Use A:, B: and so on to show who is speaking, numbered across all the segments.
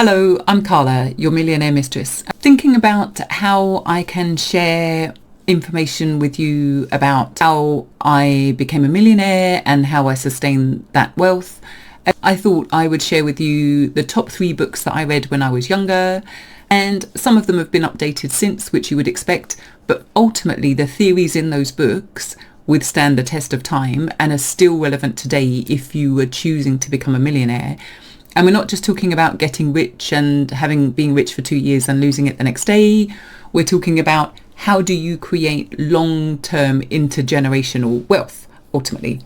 A: Hello, I'm Carla, your millionaire mistress. Thinking about how I can share information with you about how I became a millionaire and how I sustain that wealth. I thought I would share with you the top 3 books that I read when I was younger, and some of them have been updated since, which you would expect, but ultimately the theories in those books withstand the test of time and are still relevant today if you were choosing to become a millionaire. And we're not just talking about getting rich and being rich for 2 years and losing it the next day. We're talking about how do you create long-term intergenerational wealth, ultimately.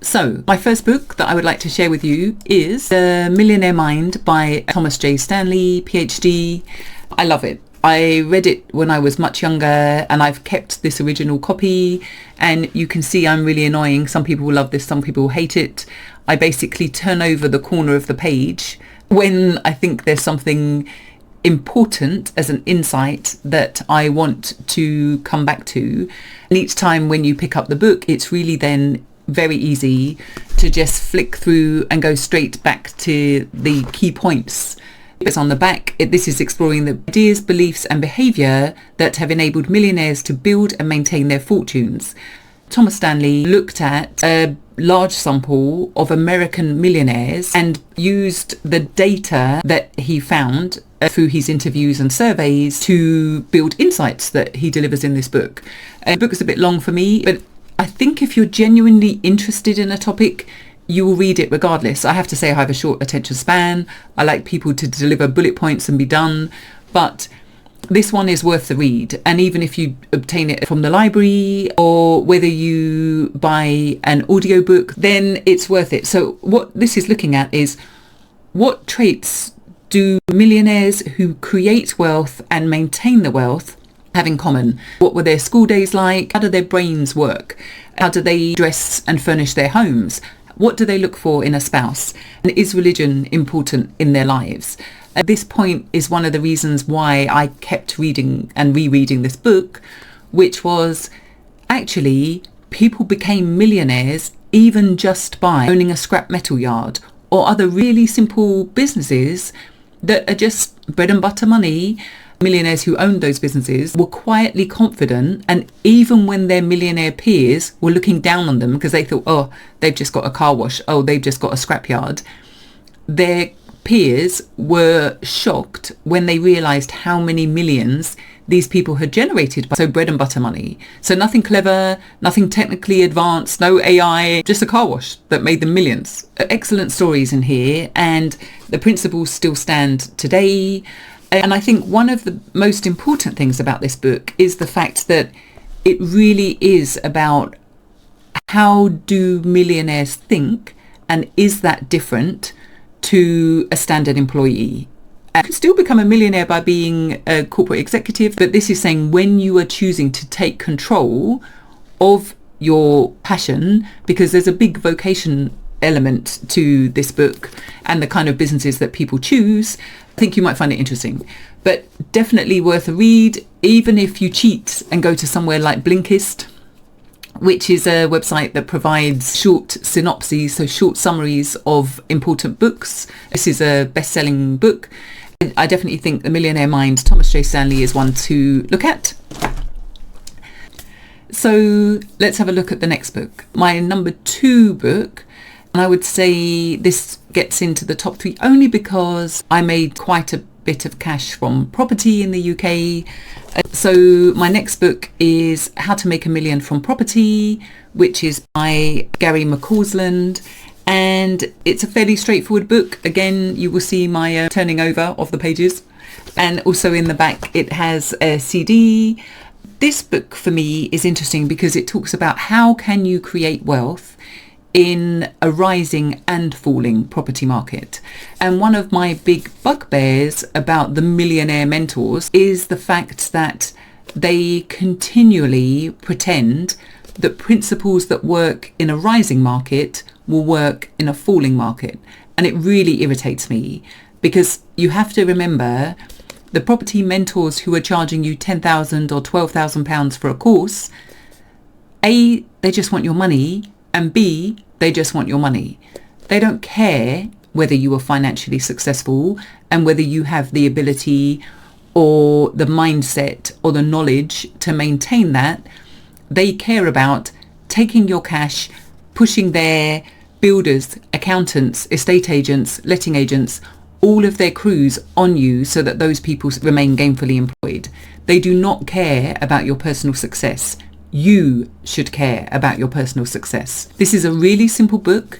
A: So my first book that I would like to share with you is The Millionaire Mind by Thomas J. Stanley, PhD. I love it. I read it when I was much younger and I've kept this original copy, and you can see I'm really annoying. Some people will love this, some people will hate it. I basically turn over the corner of the page when I think there's something important as an insight that I want to come back to. And each time when you pick up the book, it's really then very easy to just flick through and go straight back to the key points. It's on the back. This is exploring the ideas, beliefs and behaviour that have enabled millionaires to build and maintain their fortunes. Thomas Stanley looked at a large sample of American millionaires and used the data that he found through his interviews and surveys to build insights that he delivers in this book. The book is a bit long for me, but I think if you're genuinely interested in a topic, you will read it regardless. I have to say I have a short attention span. I like people to deliver bullet points and be done, but this one is worth the read. And even if you obtain it from the library or whether you buy an audiobook, then it's worth it. So what this is looking at is what traits do millionaires who create wealth and maintain the wealth have in common? What were their school days like? How do their brains work? How do they dress and furnish their homes? What do they look for in a spouse? And is religion important in their lives? At this point is one of the reasons why I kept reading and rereading this book, which was actually people became millionaires even just by owning a scrap metal yard or other really simple businesses that are just bread and butter money. Millionaires who owned those businesses were quietly confident, and even when their millionaire peers were looking down on them because they thought, oh, they've just got a car wash, oh, they've just got a scrapyard, their peers were shocked when they realized how many millions these people had generated. So bread and butter money. So nothing clever, nothing technically advanced, no AI, just a car wash that made them millions. Excellent stories in here, and the principles still stand today. And I think one of the most important things about this book is the fact that it really is about how do millionaires think, and is that different to a standard employee? You can still become a millionaire by being a corporate executive, but this is saying when you are choosing to take control of your passion, because there's a big vocation element to this book and the kind of businesses that people choose. I think you might find it interesting, but definitely worth a read, even if you cheat and go to somewhere like Blinkist, which is a website that provides short synopses, so short summaries of important books. This is a best-selling book. I definitely think The Millionaire Mind, Thomas J. Stanley, is one to look at. So let's have a look at the next book. My number 2 book, and I would say this gets into the top 3 only because I made quite a bit of cash from property in the UK. So my next book is How to Make a Million from Property, which is by Gary McCausland. And it's a fairly straightforward book. Again, you will see my turning over of the pages. And also in the back, it has a CD. This book for me is interesting because it talks about how can you create wealth in a rising and falling property market. And one of my big bugbears about the millionaire mentors is the fact that they continually pretend that principles that work in a rising market will work in a falling market. And it really irritates me because you have to remember the property mentors who are charging you £10,000 or £12,000 for a course, A, they just want your money, and B, they just want your money. They don't care whether you are financially successful and whether you have the ability or the mindset or the knowledge to maintain that. They care about taking your cash, pushing their builders, accountants, estate agents, letting agents, all of their crews on you so that those people remain gainfully employed. They do not care about your personal success. You should care about your personal success. This is a really simple book,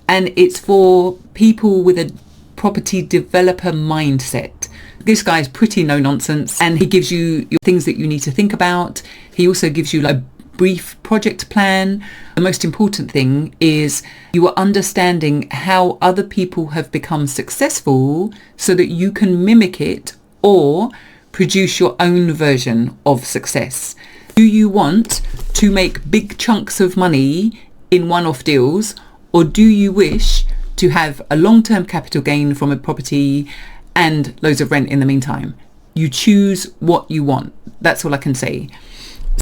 A: and it's for people with a property developer mindset. This guy is pretty no nonsense, and he gives you things that you need to think about. He also gives you like a brief project plan. The most important thing is you are understanding how other people have become successful so that you can mimic it or produce your own version of success. Do you want to make big chunks of money in one-off deals, or do you wish to have a long-term capital gain from a property and loads of rent in the meantime? You choose what you want. That's all I can say.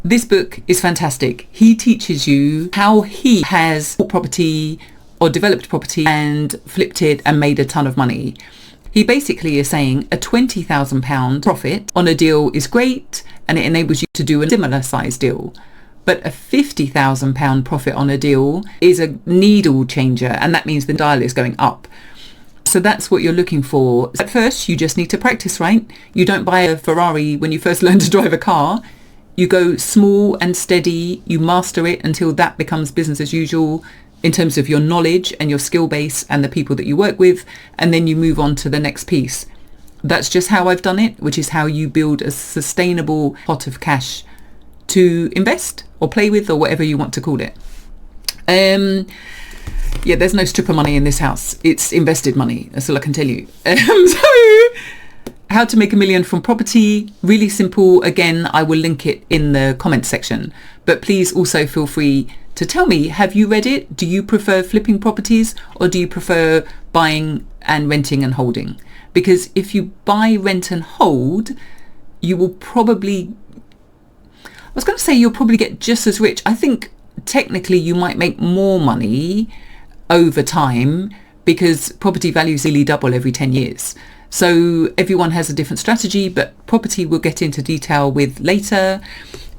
A: This book is fantastic. He teaches you how he has bought property or developed property and flipped it and made a ton of money. He basically is saying a £20,000 profit on a deal is great and it enables you to do a similar size deal. But a £50,000 profit on a deal is a needle changer, and that means the dial is going up. So that's what you're looking for. At first, you just need to practice, right? You don't buy a Ferrari when you first learn to drive a car. You go small and steady. You master it until that becomes business as usual in terms of your knowledge and your skill base and the people that you work with. And then you move on to the next piece. That's just how I've done it, which is how you build a sustainable pot of cash to invest or play with or whatever you want to call it. Yeah, there's no stripper money in this house. It's invested money. That's all I can tell you. So how to make $1 million from property, really simple. Again, I will link it in the comments section, but please also feel free to tell me, have you read it? Do you prefer flipping properties, or do you prefer buying and renting and holding? Because if you buy, rent and hold, you will probably, I was going to say you'll probably get just as rich. I think technically you might make more money over time because property values really double every 10 years. So everyone has a different strategy, but property we'll get into detail with later.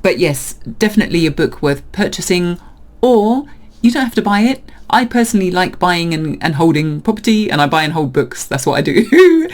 A: But yes, definitely a book worth purchasing, or you don't have to buy it. I personally like buying and holding property, and I buy and hold books. That's what I do.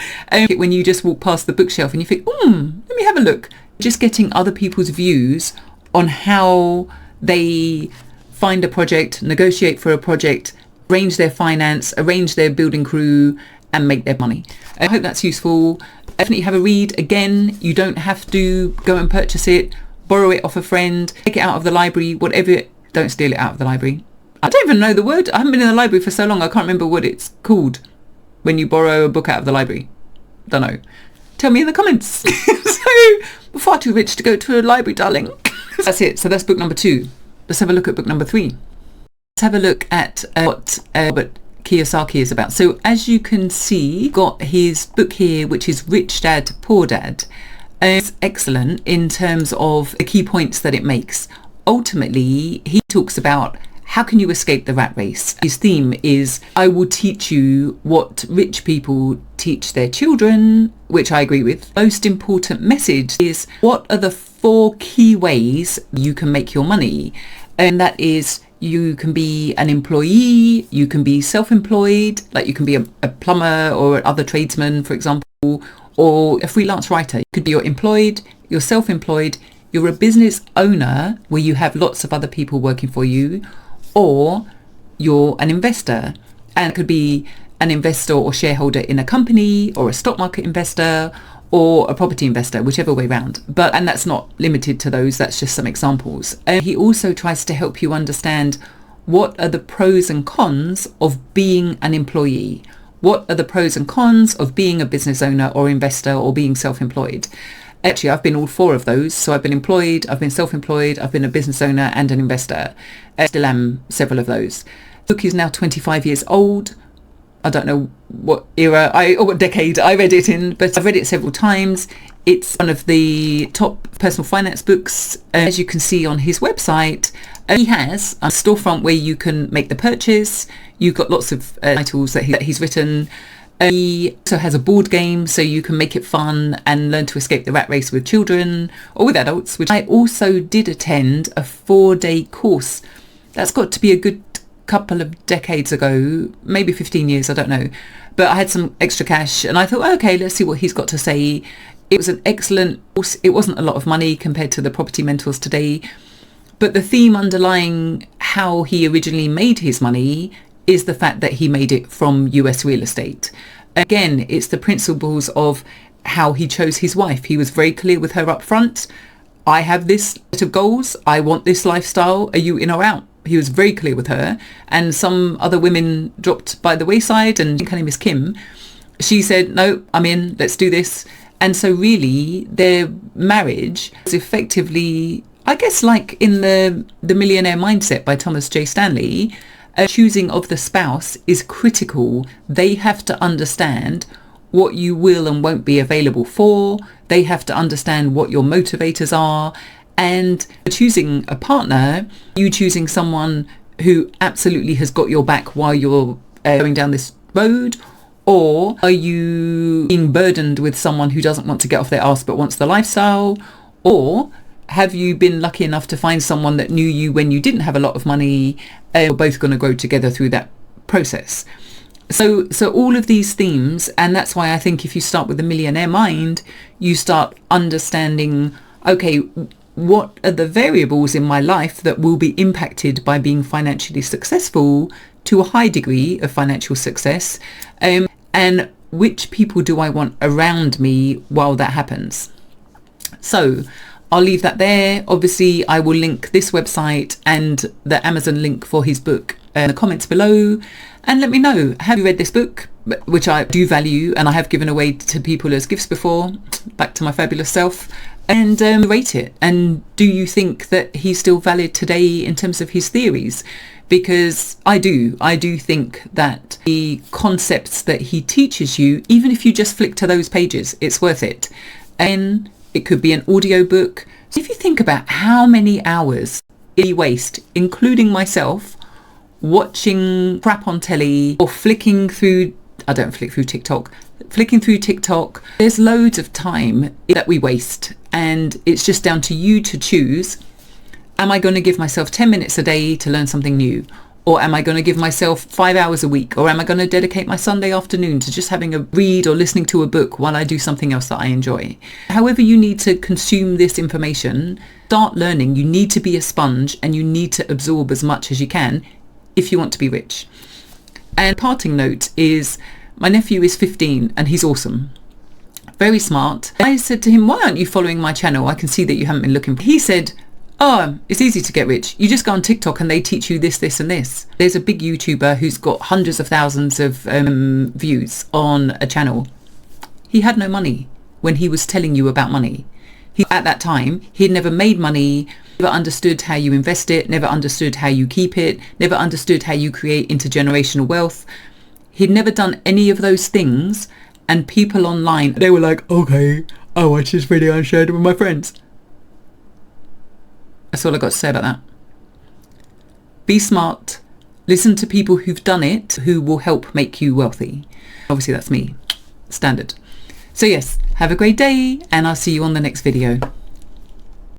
A: When you just walk past the bookshelf and you think, let me have a look. Just getting other people's views on how they find a project, negotiate for a project, arrange their finance, arrange their building crew, and make their money. I hope that's useful. Definitely have a read. Again, you don't have to go and purchase it, borrow it off a friend, take it out of the library, whatever. Don't steal it out of the library. I don't even know the word. I haven't been in the library for so long, I can't remember what it's called when you borrow a book out of the library. Don't know. Tell me in the comments. So, we're far too rich to go to a library, darling. That's it. So that's book number 2. Let's have a look at book number 3. Let's have a look at what Robert Kiyosaki is about. So as you can see, got his book here, which is Rich Dad, Poor Dad. It's excellent in terms of the key points that it makes. Ultimately, he talks about how can you escape the rat race. His theme is, I will teach you what rich people teach their children, which I agree with. Most important message is, what are the 4 key ways you can make your money? And that is, you can be an employee, you can be self-employed, like you can be a plumber or other tradesman, for example, or a freelance writer. You could be you're employed, you're self-employed, you're a business owner where you have lots of other people working for you, or you're an investor. And it could be an investor or shareholder in a company, or a stock market investor, or a property investor, whichever way round. And that's not limited to those, that's just some examples. And he also tries to help you understand what are the pros and cons of being an employee. What are the pros and cons of being a business owner or investor or being self-employed? Actually, I've been all 4 of those. So I've been employed, I've been self-employed, I've been a business owner and an investor. I still am several of those. The book is now 25 years old. I don't know what era or what decade I read it in, but I've read it several times. It's one of the top personal finance books. As you can see on his website, he has a storefront where you can make the purchase. You've got lots of titles that he's written. He also has a board game, so you can make it fun and learn to escape the rat race with children or with adults, which I also did attend a 4-day course. That's got to be a good couple of decades ago, maybe 15 years, I don't know. But I had some extra cash and I thought, okay, let's see what he's got to say. It was an excellent course. It wasn't a lot of money compared to the property mentors today. But the theme underlying how he originally made his money is the fact that he made it from US real estate. Again, it's the principles of how he chose his wife. He was very clear with her up front. I have this set of goals. I want this lifestyle. Are you in or out? He was very clear with her. And some other women dropped by the wayside, and I think her name is Kim. She said, no, I'm in, let's do this. And so really their marriage is effectively, I guess, like in the Millionaire Mindset by Thomas J. Stanley, choosing of the spouse is critical. They have to understand what you will and won't be available for. They have to understand what your motivators are. And choosing a partner, you choosing someone who absolutely has got your back while you're going down this road, or are you being burdened with someone who doesn't want to get off their arse but wants the lifestyle? Or have you been lucky enough to find someone that knew you when you didn't have a lot of money, and you're both going to grow together through that process? So all of these themes, and that's why I think if you start with the millionaire mind, you start understanding, okay, what are the variables in my life that will be impacted by being financially successful to a high degree of financial success, and which people do I want around me while that happens? So I'll leave that there. Obviously, I will link this website and the Amazon link for his book in the comments below. And let me know, have you read this book, which I do value and I have given away to people as gifts before, back to my fabulous self, and rate it. And do you think that he's still valid today in terms of his theories? Because I do think that the concepts that he teaches you, even if you just flick to those pages, it's worth it. And it could be an audio book. So if you think about how many hours we waste, including myself, watching crap on telly or flicking through, I don't flick through TikTok, flicking through TikTok, there's loads of time that we waste, and it's just down to you to choose. Am I going to give myself 10 minutes a day to learn something new? Or am I going to give myself 5 hours a week? Or am I going to dedicate my Sunday afternoon to just having a read or listening to a book while I do something else that I enjoy? However you need to consume this information, start learning. You need to be a sponge and you need to absorb as much as you can if you want to be rich. And parting note is, my nephew is 15 and he's awesome. Very smart. I said to him, why aren't you following my channel? I can see that you haven't been looking. He said, oh, it's easy to get rich. You just go on TikTok and they teach you this, this and this. There's a big YouTuber who's got hundreds of thousands of views on a channel. He had no money when he was telling you about money. At that time, he had never made money, never understood how you invest it, never understood how you keep it, never understood how you create intergenerational wealth. He'd never done any of those things, and people online, they were like, okay, I watched this video and shared it with my friends. That's all I got to say about that. Be smart. Listen to people who've done it, who will help make you wealthy. Obviously, that's me. Standard. So yes, have a great day, and I'll see you on the next video.